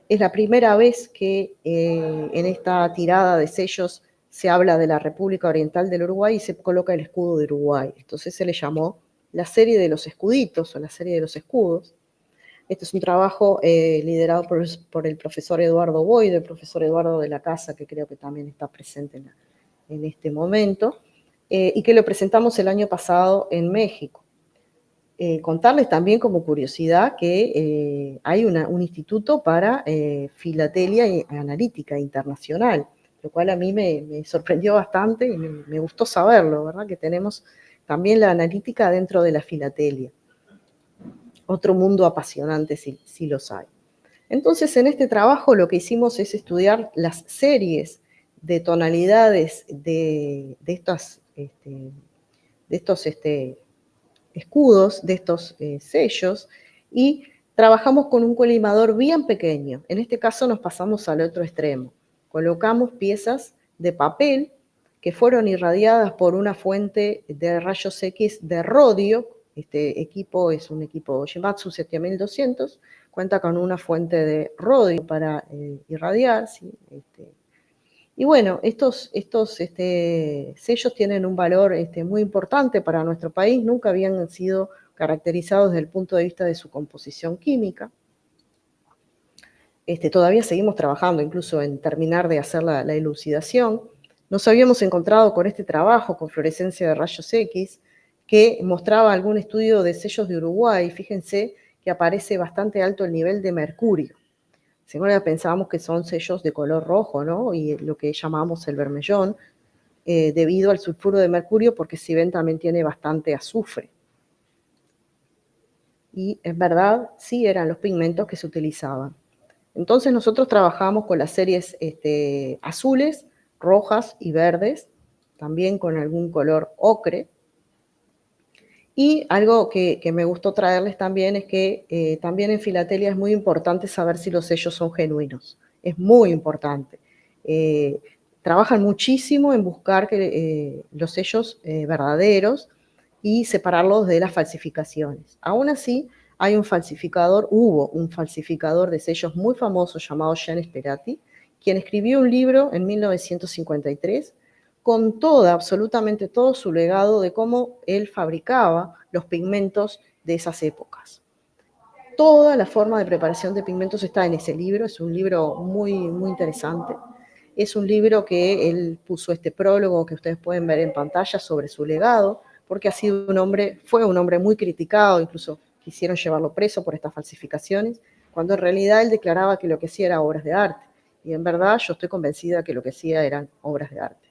Es la primera vez que en esta tirada de sellos se habla de la República Oriental del Uruguay y se coloca el escudo de Uruguay. Entonces se le llamó la serie de los escuditos o la serie de los escudos. Este es un trabajo liderado por el profesor Eduardo Boyd, el profesor Eduardo de la Casa, que creo que también está presente en este momento, y que lo presentamos el año pasado en México. Contarles también como curiosidad que hay un instituto para filatelia y analítica internacional, lo cual a mí me sorprendió bastante y me gustó saberlo, ¿verdad? Que tenemos también la analítica dentro de la filatelia. Otro mundo apasionante si los hay. Entonces, en este trabajo lo que hicimos es estudiar las series de tonalidades de estos escudos, de estos sellos, y trabajamos con un colimador bien pequeño. En este caso nos pasamos al otro extremo. Colocamos piezas de papel que fueron irradiadas por una fuente de rayos X de rodio. Este equipo es un equipo Shimatsu 7200, cuenta con una fuente de rodio para irradiar, ¿sí? Y bueno, estos sellos tienen un valor muy importante para nuestro país, nunca habían sido caracterizados desde el punto de vista de su composición química. Todavía seguimos trabajando incluso en terminar de hacer la elucidación. Nos habíamos encontrado con este trabajo con fluorescencia de rayos X que mostraba algún estudio de sellos de Uruguay. Fíjense que aparece bastante alto el nivel de mercurio. Seguro pensábamos que son sellos de color rojo, ¿no? Y lo que llamamos el vermellón, debido al sulfuro de mercurio, porque si ven también tiene bastante azufre. Y en verdad sí eran los pigmentos que se utilizaban. Entonces nosotros trabajamos con las series azules, rojas y verdes, también con algún color ocre. Y algo que me gustó traerles también es que también en filatelia es muy importante saber si los sellos son genuinos. Es muy importante. Trabajan muchísimo en buscar los sellos verdaderos y separarlos de las falsificaciones. Aún así, hubo un falsificador de sellos muy famoso llamado Jean Sperati, quien escribió un libro en 1953 con absolutamente todo su legado de cómo él fabricaba los pigmentos de esas épocas. Toda la forma de preparación de pigmentos está en ese libro, es un libro muy, muy interesante. Es un libro que él puso este prólogo que ustedes pueden ver en pantalla sobre su legado, porque fue un hombre muy criticado, incluso quisieron llevarlo preso por estas falsificaciones, cuando en realidad él declaraba que lo que hacía era obras de arte. Y en verdad yo estoy convencida que lo que hacía eran obras de arte.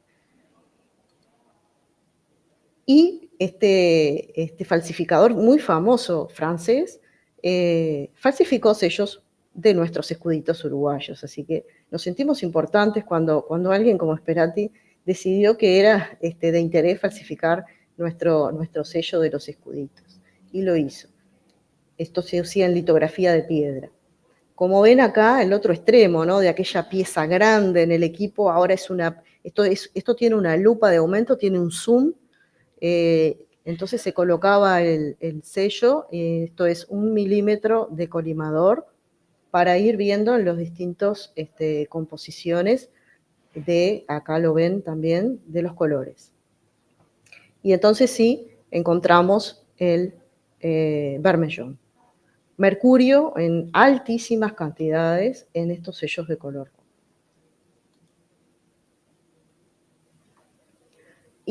Y este falsificador muy famoso francés falsificó sellos de nuestros escuditos uruguayos. Así que nos sentimos importantes cuando alguien como Sperati decidió que era de interés falsificar nuestro sello de los escuditos. Y lo hizo. Esto se hacía en litografía de piedra. Como ven acá, el otro extremo, ¿no? De aquella pieza grande en el equipo, ahora esto tiene una lupa de aumento, tiene un zoom. Entonces se colocaba el sello, esto es 1 milímetro de colimador, para ir viendo en los distintos composiciones acá lo ven también, de los colores. Y entonces sí, encontramos el vermellón. Mercurio en altísimas cantidades en estos sellos de color.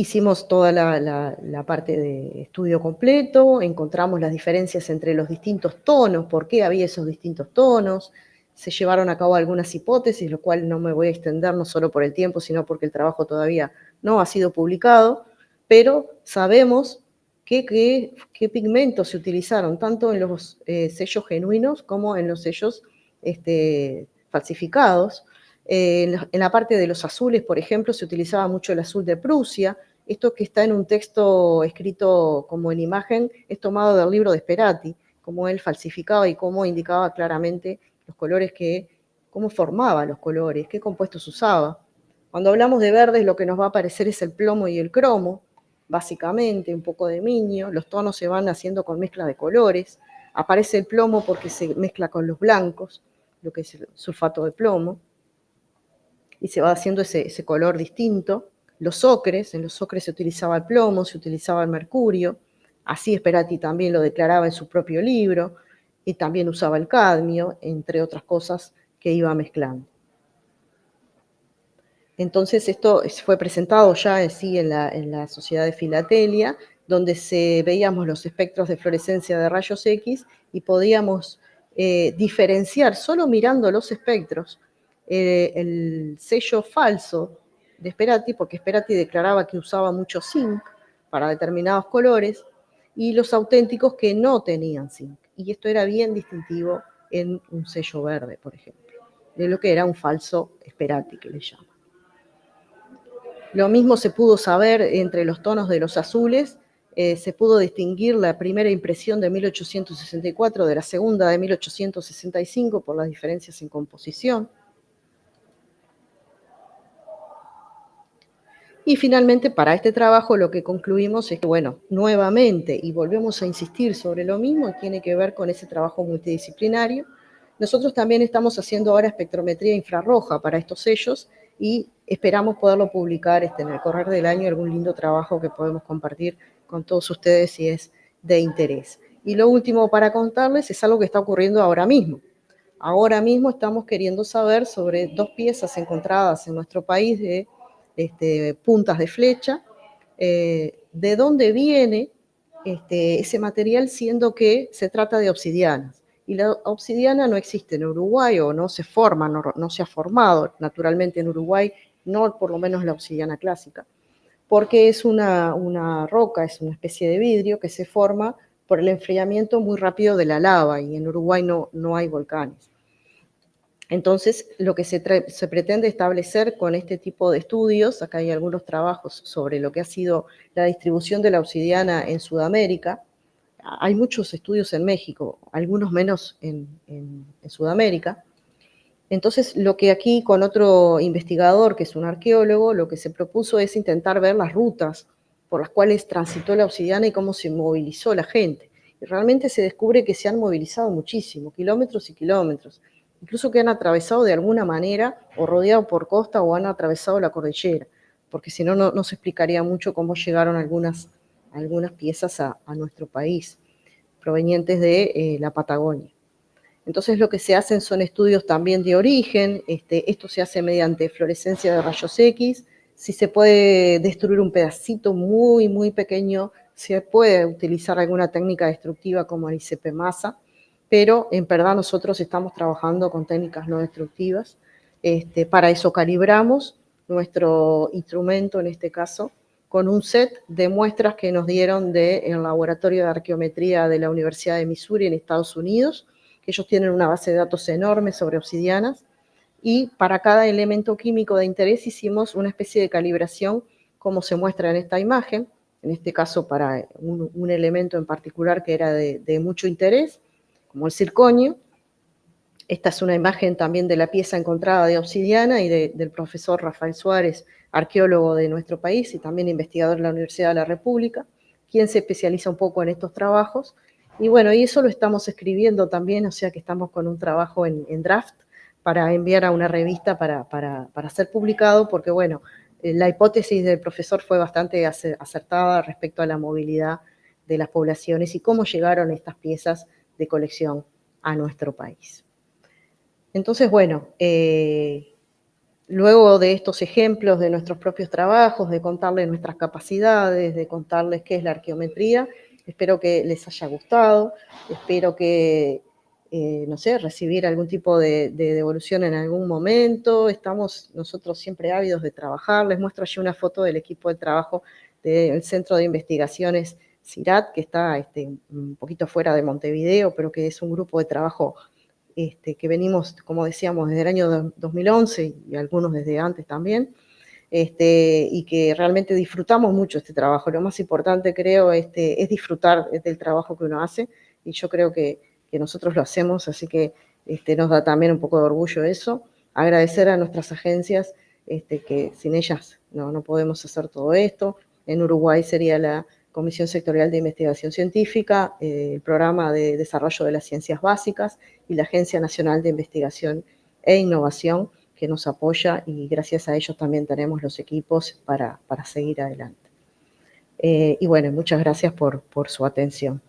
Hicimos toda la parte de estudio completo, encontramos las diferencias entre los distintos tonos, por qué había esos distintos tonos, se llevaron a cabo algunas hipótesis, lo cual no me voy a extender no solo por el tiempo, sino porque el trabajo todavía no ha sido publicado, pero sabemos qué pigmentos se utilizaron, tanto en los sellos genuinos como en los sellos falsificados. En la parte de los azules, por ejemplo, se utilizaba mucho el azul de Prusia. Esto que está en un texto escrito como en imagen es tomado del libro de Sperati, cómo él falsificaba y cómo indicaba claramente los colores cómo formaba los colores, qué compuestos usaba. Cuando hablamos de verdes, lo que nos va a aparecer es el plomo y el cromo, básicamente, un poco de miño. Los tonos se van haciendo con mezcla de colores. Aparece el plomo porque se mezcla con los blancos, lo que es el sulfato de plomo, y se va haciendo ese color distinto. Los ocres, en los ocres se utilizaba el plomo, se utilizaba el mercurio, así Sperati también lo declaraba en su propio libro, y también usaba el cadmio, entre otras cosas que iba mezclando. Entonces esto fue presentado ya en la Sociedad de Filatelia, donde veíamos los espectros de fluorescencia de rayos X y podíamos diferenciar, solo mirando los espectros, el sello falso de Sperati, porque Sperati declaraba que usaba mucho zinc para determinados colores, y los auténticos que no tenían zinc. Y esto era bien distintivo en un sello verde, por ejemplo, de lo que era un falso Sperati, que le llaman. Lo mismo se pudo saber entre los tonos de los azules, se pudo distinguir la primera impresión de 1864 de la segunda de 1865 por las diferencias en composición. Y finalmente, para este trabajo lo que concluimos es que, bueno, nuevamente, y volvemos a insistir sobre lo mismo, tiene que ver con ese trabajo multidisciplinario. Nosotros también estamos haciendo ahora espectrometría infrarroja para estos sellos y esperamos poderlo publicar en el correr del año, algún lindo trabajo que podemos compartir con todos ustedes si es de interés. Y lo último para contarles es algo que está ocurriendo ahora mismo. Ahora mismo estamos queriendo saber sobre 2 piezas encontradas en nuestro país de puntas de flecha, de dónde viene ese material, siendo que se trata de obsidianas. Y la obsidiana no existe en Uruguay o no se forma, no se ha formado naturalmente en Uruguay, no por lo menos la obsidiana clásica, porque es una roca, es una especie de vidrio que se forma por el enfriamiento muy rápido de la lava, y en Uruguay no hay volcanes. Entonces, lo que se pretende establecer con este tipo de estudios, acá hay algunos trabajos sobre lo que ha sido la distribución de la obsidiana en Sudamérica. Hay muchos estudios en México, algunos menos en Sudamérica. Entonces, lo que aquí con otro investigador, que es un arqueólogo, lo que se propuso es intentar ver las rutas por las cuales transitó la obsidiana y cómo se movilizó la gente. Y realmente se descubre que se han movilizado muchísimo, kilómetros y kilómetros, incluso que han atravesado de alguna manera o rodeado por costa o han atravesado la cordillera, porque si no, no se explicaría mucho cómo llegaron algunas piezas a nuestro país, provenientes de la Patagonia. Entonces lo que se hacen son estudios también de origen, esto se hace mediante fluorescencia de rayos X. Si se puede destruir un pedacito muy, muy pequeño, se puede utilizar alguna técnica destructiva como el ICP masa, pero en verdad nosotros estamos trabajando con técnicas no destructivas. Para eso calibramos nuestro instrumento, en este caso, con un set de muestras que nos dieron del Laboratorio de Arqueometría de la Universidad de Missouri en Estados Unidos, que ellos tienen una base de datos enorme sobre obsidianas, y para cada elemento químico de interés hicimos una especie de calibración como se muestra en esta imagen, en este caso para un elemento en particular que era de mucho interés, como el circonio. Esta es una imagen también de la pieza encontrada de obsidiana y del profesor Rafael Suárez, arqueólogo de nuestro país y también investigador de la Universidad de la República, quien se especializa un poco en estos trabajos. Y bueno, y eso lo estamos escribiendo también, o sea que estamos con un trabajo en draft para enviar a una revista para ser publicado, porque bueno, la hipótesis del profesor fue bastante acertada respecto a la movilidad de las poblaciones y cómo llegaron estas piezas de colección a nuestro país. Entonces, bueno, luego de estos ejemplos de nuestros propios trabajos, de contarles nuestras capacidades, de contarles qué es la arqueometría, espero que les haya gustado, espero que, no sé, recibir algún tipo de devolución en algún momento. Estamos nosotros siempre ávidos de trabajar. Les muestro allí una foto del equipo de trabajo del Centro de Investigaciones CIRAT, que está un poquito fuera de Montevideo, pero que es un grupo de trabajo que venimos, como decíamos, desde el año 2011 y algunos desde antes también, y que realmente disfrutamos mucho este trabajo. Lo más importante, creo, es disfrutar del trabajo que uno hace, y yo creo que nosotros lo hacemos, así que nos da también un poco de orgullo eso. Agradecer a nuestras agencias, que sin ellas no podemos hacer todo esto. En Uruguay sería la Comisión Sectorial de Investigación Científica, el Programa de Desarrollo de las Ciencias Básicas y la Agencia Nacional de Investigación e Innovación, que nos apoya, y gracias a ellos también tenemos los equipos para seguir adelante. Y bueno, muchas gracias por su atención.